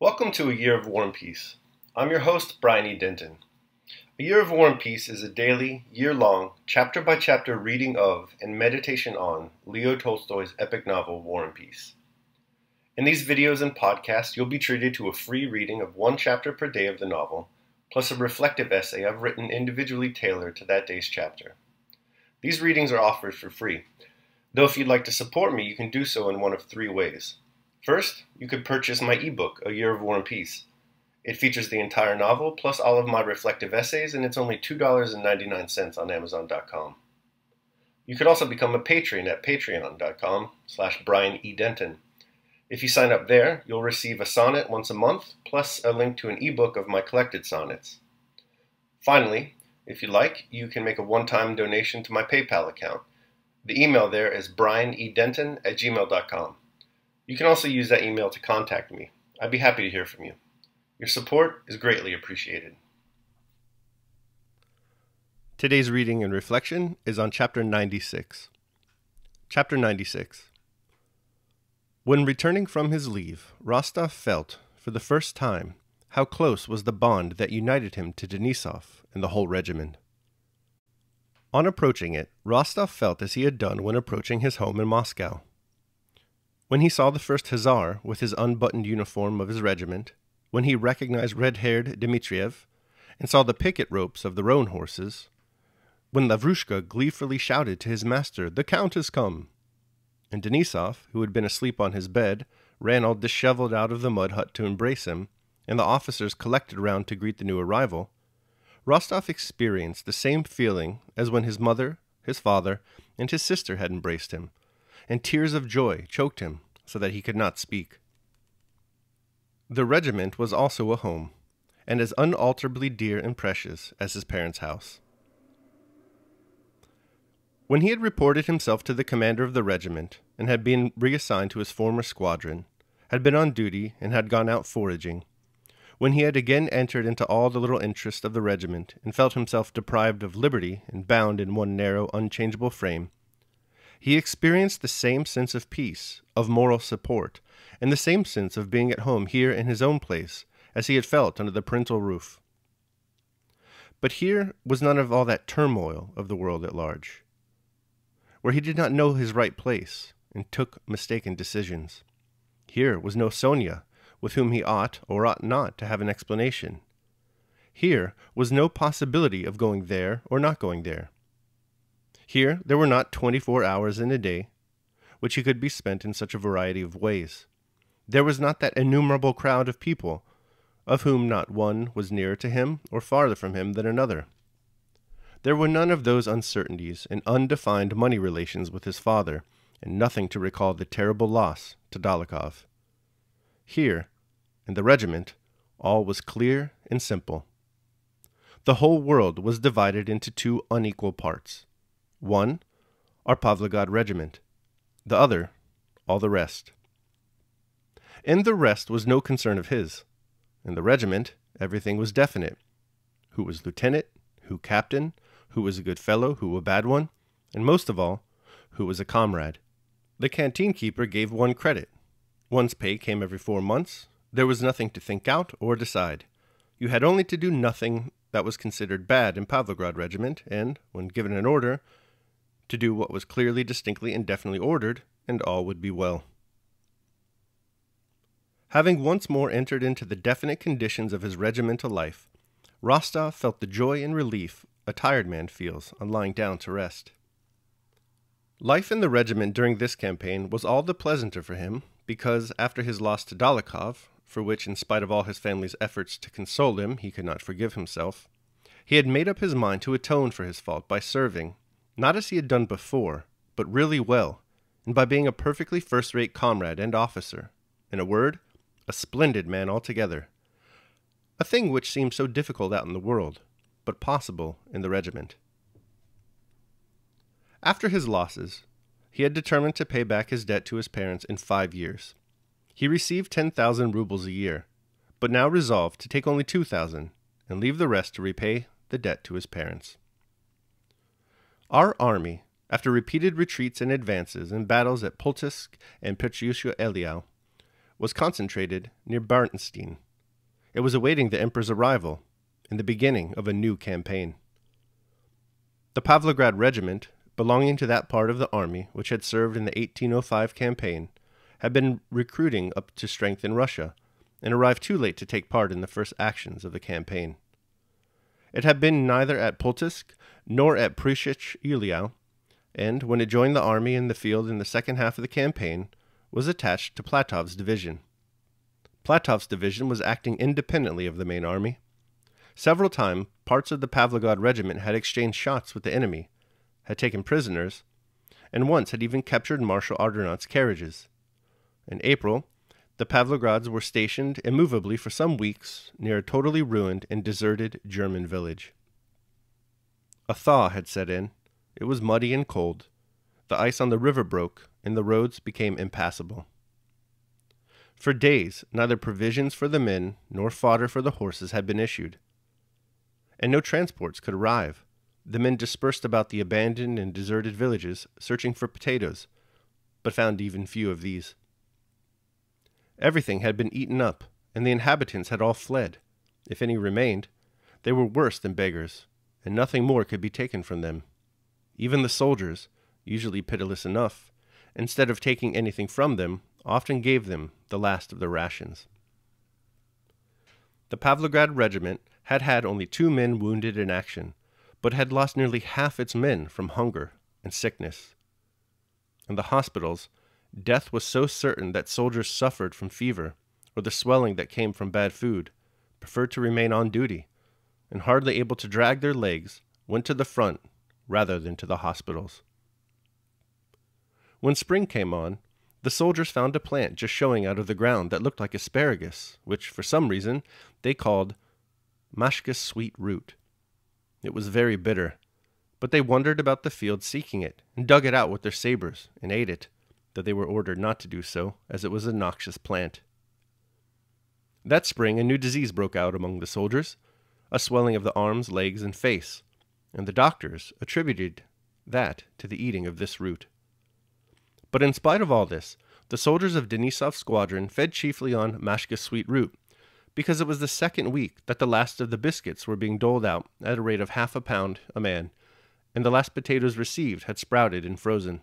Welcome to A Year of War and Peace. I'm your host, Brian E. Denton. A Year of War and Peace is a daily, year-long, chapter-by-chapter reading of and meditation on Leo Tolstoy's epic novel, War and Peace. In these videos and podcasts, you'll be treated to a free reading of one chapter per day of the novel, plus a reflective essay I've written individually tailored to that day's chapter. These readings are offered for free, though if you'd like to support me, you can do so in one of three ways. First, you could purchase my ebook, A Year of War and Peace. It features the entire novel, plus all of my reflective essays, and it's only $2.99 on Amazon.com. You could also become a patron at patreon.com/BrianEDenton. If you sign up there, you'll receive a sonnet once a month, plus a link to an ebook of my collected sonnets. Finally, if you like, you can make a one-time donation to my PayPal account. The email there is brianedenton@gmail.com. You can also use that email to contact me. I'd be happy to hear from you. Your support is greatly appreciated. Today's reading and reflection is on Chapter 96. Chapter 96. When returning from his leave, Rostov felt, for the first time, how close was the bond that united him to Denisov and the whole regiment. On approaching it, Rostov felt as he had done when approaching his home in Moscow. When he saw the first hussar with his unbuttoned uniform of his regiment, when he recognized red-haired Dmitriev, and saw the picket ropes of the roan horses, when Lavrushka gleefully shouted to his master, "The Count has come!" and Denisov, who had been asleep on his bed, ran all disheveled out of the mud hut to embrace him, and the officers collected round to greet the new arrival, Rostov experienced the same feeling as when his mother, his father, and his sister had embraced him, and tears of joy choked him so that he could not speak. The regiment was also a home, and as unalterably dear and precious as his parents' house. When he had reported himself to the commander of the regiment, and had been reassigned to his former squadron, had been on duty, and had gone out foraging, when he had again entered into all the little interests of the regiment, and felt himself deprived of liberty and bound in one narrow, unchangeable frame, he experienced the same sense of peace, of moral support, and the same sense of being at home here in his own place, as he had felt under the parental roof. But here was none of all that turmoil of the world at large, where he did not know his right place, and took mistaken decisions. Here was no Sonia, with whom he ought or ought not to have an explanation. Here was no possibility of going there or not going there. Here there were not 24 hours in a day, which he could be spent in such a variety of ways. There was not that innumerable crowd of people, of whom not one was nearer to him or farther from him than another. There were none of those uncertainties and undefined money relations with his father, and nothing to recall the terrible loss to Dólokhov. Here, in the regiment, all was clear and simple. The whole world was divided into two unequal parts. One, our Pavlograd regiment. The other, all the rest. In the rest was no concern of his. In the regiment, everything was definite. Who was lieutenant, who captain, who was a good fellow, who a bad one, and most of all, who was a comrade. The canteen keeper gave one credit. One's pay came every 4 months. There was nothing to think out or decide. You had only to do nothing that was considered bad in Pavlograd regiment, and, when given an order, to do what was clearly, distinctly, and definitely ordered, and all would be well. Having once more entered into the definite conditions of his regimental life, Rostov felt the joy and relief a tired man feels on lying down to rest. Life in the regiment during this campaign was all the pleasanter for him, because after his loss to Dólokhov, for which, in spite of all his family's efforts to console him, he could not forgive himself, he had made up his mind to atone for his fault by serving, not as he had done before, but really well, and by being a perfectly first-rate comrade and officer. In a word, a splendid man altogether. A thing which seemed so difficult out in the world, but possible in the regiment. After his losses, he had determined to pay back his debt to his parents in 5 years. He received 10,000 rubles a year, but now resolved to take only 2,000 and leave the rest to repay the debt to his parents. Our army, after repeated retreats and advances and battles at Pultusk and Petrusha-Eliau, was concentrated near Barnstein. It was awaiting the emperor's arrival and the beginning of a new campaign. The Pavlograd Regiment, belonging to that part of the army which had served in the 1805 campaign, had been recruiting up to strength in Russia, and arrived too late to take part in the first actions of the campaign. It had been neither at Pultusk nor at Preussisch Eylau, and when it joined the army in the field in the second half of the campaign, was attached to Platov's division. Platov's division was acting independently of the main army. Several times, parts of the Pavlograd Regiment had exchanged shots with the enemy, had taken prisoners, and once had even captured Marshal Ardenot's carriages. In April, the Pavlograds were stationed immovably for some weeks near a totally ruined and deserted German village. A thaw had set in. It was muddy and cold. The ice on the river broke, and the roads became impassable. For days, neither provisions for the men nor fodder for the horses had been issued, and no transports could arrive. The men dispersed about the abandoned and deserted villages, searching for potatoes, but found even few of these. Everything had been eaten up, and the inhabitants had all fled. If any remained, they were worse than beggars, and nothing more could be taken from them. Even the soldiers, usually pitiless enough, instead of taking anything from them, often gave them the last of their rations. The Pavlograd Regiment had had only 2 men wounded in action, but had lost nearly half its men from hunger and sickness. In the hospitals, death was so certain that soldiers suffered from fever or the swelling that came from bad food, preferred to remain on duty, and hardly able to drag their legs, went to the front rather than to the hospitals. When spring came on, the soldiers found a plant just showing out of the ground that looked like asparagus, which, for some reason, they called Mashka's sweet root. It was very bitter, but they wandered about the field seeking it, and dug it out with their sabers, and ate it, though they were ordered not to do so, as it was a noxious plant. That spring a new disease broke out among the soldiers, a swelling of the arms, legs, and face, and the doctors attributed that to the eating of this root. But in spite of all this, the soldiers of Denisov's squadron fed chiefly on Mashka's sweet root, because it was the second week that the last of the biscuits were being doled out at a rate of half a pound a man, and the last potatoes received had sprouted and frozen.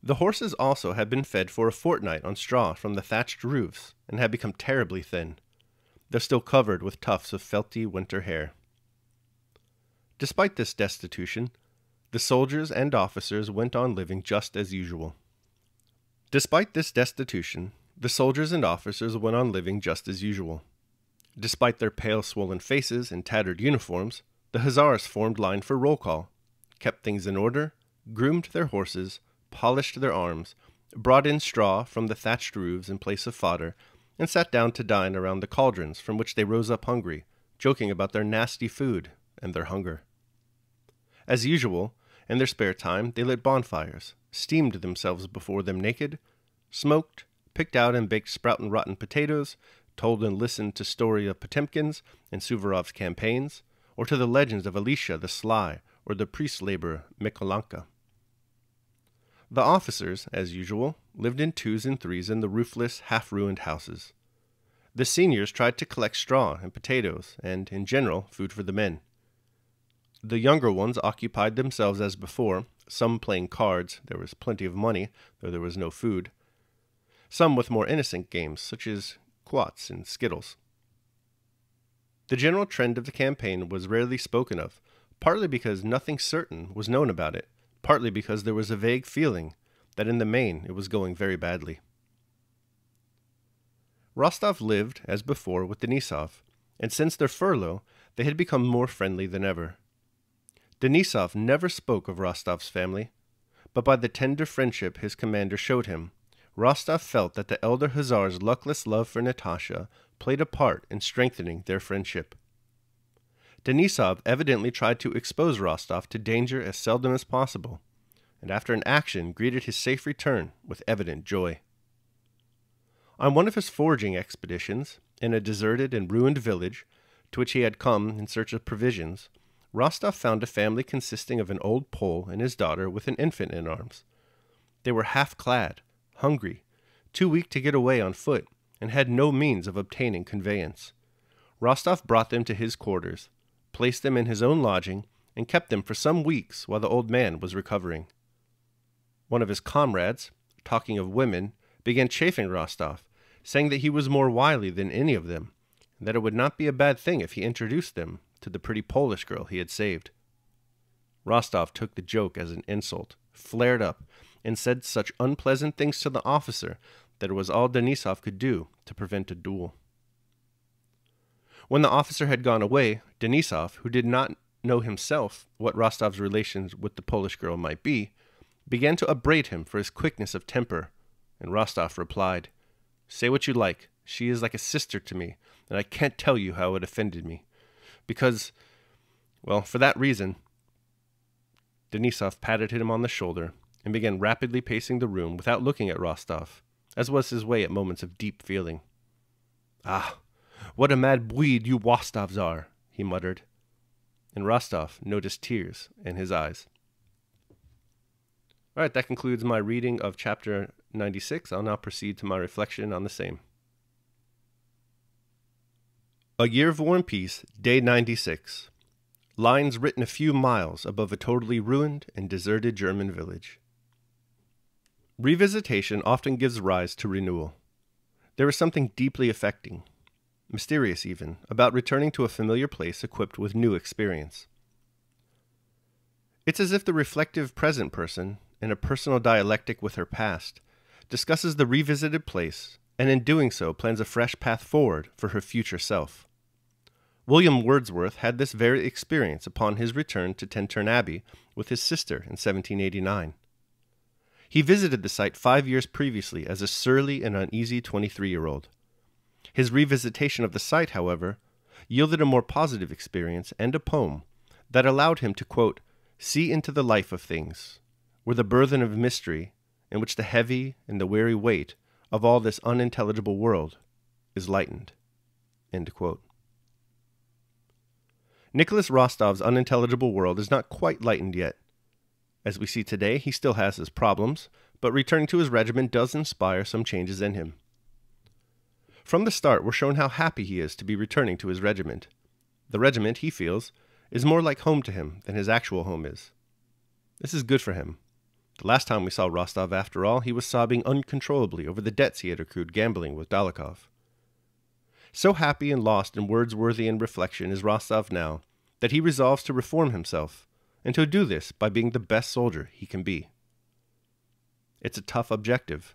The horses also had been fed for a fortnight on straw from the thatched roofs, and had become terribly thin, though still covered with tufts of felty winter hair. Despite this destitution, the soldiers and officers went on living just as usual. Despite this destitution, the soldiers and officers went on living just as usual. Despite their pale, swollen faces and tattered uniforms, the hussars formed line for roll call, kept things in order, groomed their horses, polished their arms, brought in straw from the thatched roofs in place of fodder, and sat down to dine around the cauldrons from which they rose up hungry, joking about their nasty food and their hunger. As usual, in their spare time they lit bonfires, steamed themselves before them naked, smoked, picked out and baked sproutin' rotten potatoes, told and listened to story of Potemkin's and Suvorov's campaigns, or to the legends of Elisha the Sly or the priest-laborer Mikolanka. The officers, as usual, lived in 2s and 3s in the roofless, half-ruined houses. The seniors tried to collect straw and potatoes, and, in general, food for the men. The younger ones occupied themselves as before, some playing cards, there was plenty of money, though there was no food, some with more innocent games, such as quoits and skittles. The general trend of the campaign was rarely spoken of, partly because nothing certain was known about it, partly because there was a vague feeling that in the main it was going very badly. Rostov lived, as before, with Denisov, and since their furlough, they had become more friendly than ever. Denisov never spoke of Rostov's family, but by the tender friendship his commander showed him, Rostov felt that the elder hussar's luckless love for Natasha played a part in strengthening their friendship. Denisov evidently tried to expose Rostov to danger as seldom as possible, and after an action greeted his safe return with evident joy. On one of his foraging expeditions, in a deserted and ruined village, to which he had come in search of provisions, Rostov found a family consisting of an old Pole and his daughter with an infant in arms. They were half-clad, hungry, too weak to get away on foot, and had no means of obtaining conveyance. Rostov brought them to his quarters, placed them in his own lodging, and kept them for some weeks while the old man was recovering. One of his comrades, talking of women, began chaffing Rostov, saying that he was more wily than any of them, and that it would not be a bad thing if he introduced them to the pretty Polish girl he had saved. Rostov took the joke as an insult, flared up, and said such unpleasant things to the officer that it was all Denisov could do to prevent a duel. When the officer had gone away, Denisov, who did not know himself what Rostov's relations with the Polish girl might be, began to upbraid him for his quickness of temper, and Rostov replied, "Say what you like, she is like a sister to me, and I can't tell you how it offended me. Because, well, for that reason." Denisov patted him on the shoulder and began rapidly pacing the room without looking at Rostov, as was his way at moments of deep feeling. "Ah, what a mad breed you Rostovs are," he muttered, and Rostov noticed tears in his eyes. All right, that concludes my reading of chapter 96. I'll now proceed to my reflection on the same. A Year of War and Peace, Day 96. Lines written a few miles above a totally ruined and deserted German village. Revisitation often gives rise to renewal. There is something deeply affecting, mysterious even, about returning to a familiar place equipped with new experience. It's as if the reflective present person, in a personal dialectic with her past, discusses the revisited place, and in doing so plans a fresh path forward for her future self. William Wordsworth had this very experience upon his return to Tintern Abbey with his sister in 1789. He visited the site 5 years previously as a surly and uneasy 23-year-old. His revisitation of the site, however, yielded a more positive experience and a poem that allowed him to, quote, "see into the life of things, where the burthen of mystery, in which the heavy and the weary weight of all this unintelligible world is lightened." End quote. Nicholas Rostov's unintelligible world is not quite lightened yet. As we see today, he still has his problems, but returning to his regiment does inspire some changes in him. From the start, we're shown how happy he is to be returning to his regiment. The regiment, he feels, is more like home to him than his actual home is. This is good for him. The last time we saw Rostov, after all, he was sobbing uncontrollably over the debts he had accrued gambling with Dolokhov. So happy and lost in Wordsworthian reflection is Rostov now that he resolves to reform himself, and to do this by being the best soldier he can be. It's a tough objective.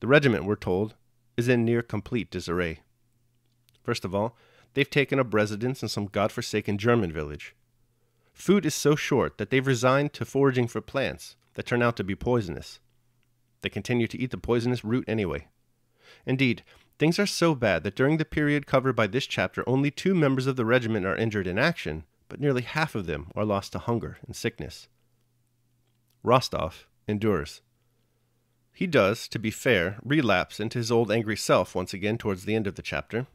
The regiment, we're told, is in near complete disarray. First of all, they've taken up residence in some godforsaken German village. Food is so short that they've resigned to foraging for plants that turn out to be poisonous. They continue to eat the poisonous root anyway. Indeed, things are so bad that during the period covered by this chapter, only 2 members of the regiment are injured in action, but nearly half of them are lost to hunger and sickness. Rostov endures. He does, to be fair, relapse into his old angry self once again towards the end of the chapter.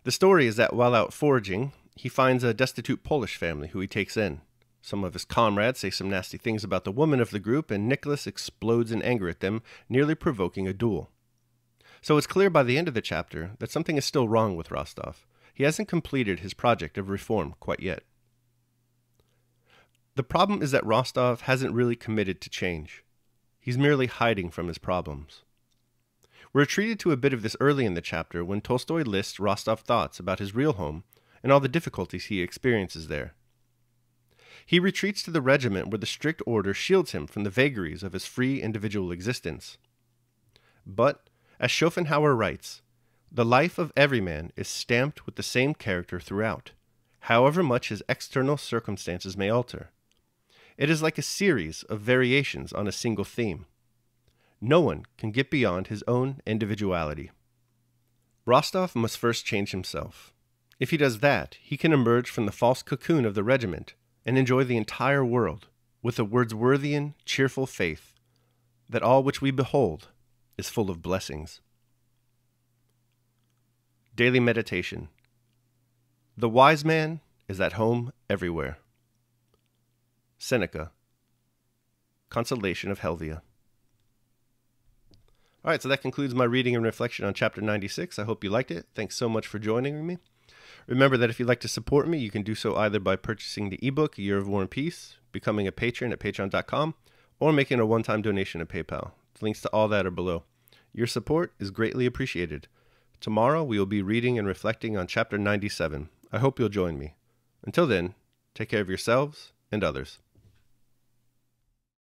The story is that while out foraging, he finds a destitute Polish family who he takes in. Some of his comrades say some nasty things about the woman of the group, and Nicholas explodes in anger at them, nearly provoking a duel. So it's clear by the end of the chapter that something is still wrong with Rostov. He hasn't completed his project of reform quite yet. The problem is that Rostov hasn't really committed to change. He's merely hiding from his problems. We're treated to a bit of this early in the chapter when Tolstoy lists Rostov's thoughts about his real home and all the difficulties he experiences there. He retreats to the regiment where the strict order shields him from the vagaries of his free individual existence. But, as Schopenhauer writes, the life of every man is stamped with the same character throughout, however much his external circumstances may alter. It is like a series of variations on a single theme. No one can get beyond his own individuality. Rostov must first change himself. If he does that, he can emerge from the false cocoon of the regiment and enjoy the entire world with a Wordsworthian, cheerful faith that all which we behold is full of blessings. Daily Meditation. The wise man is at home everywhere. Seneca, Consolation of Helvia. All right, so that concludes my reading and reflection on chapter 96. I hope you liked it. Thanks so much for joining me. Remember that if you'd like to support me, you can do so either by purchasing the ebook, A Year of War and Peace, becoming a patron at patreon.com, or making a one-time donation at PayPal. The links to all that are below. Your support is greatly appreciated. Tomorrow, we will be reading and reflecting on chapter 97. I hope you'll join me. Until then, take care of yourselves and others.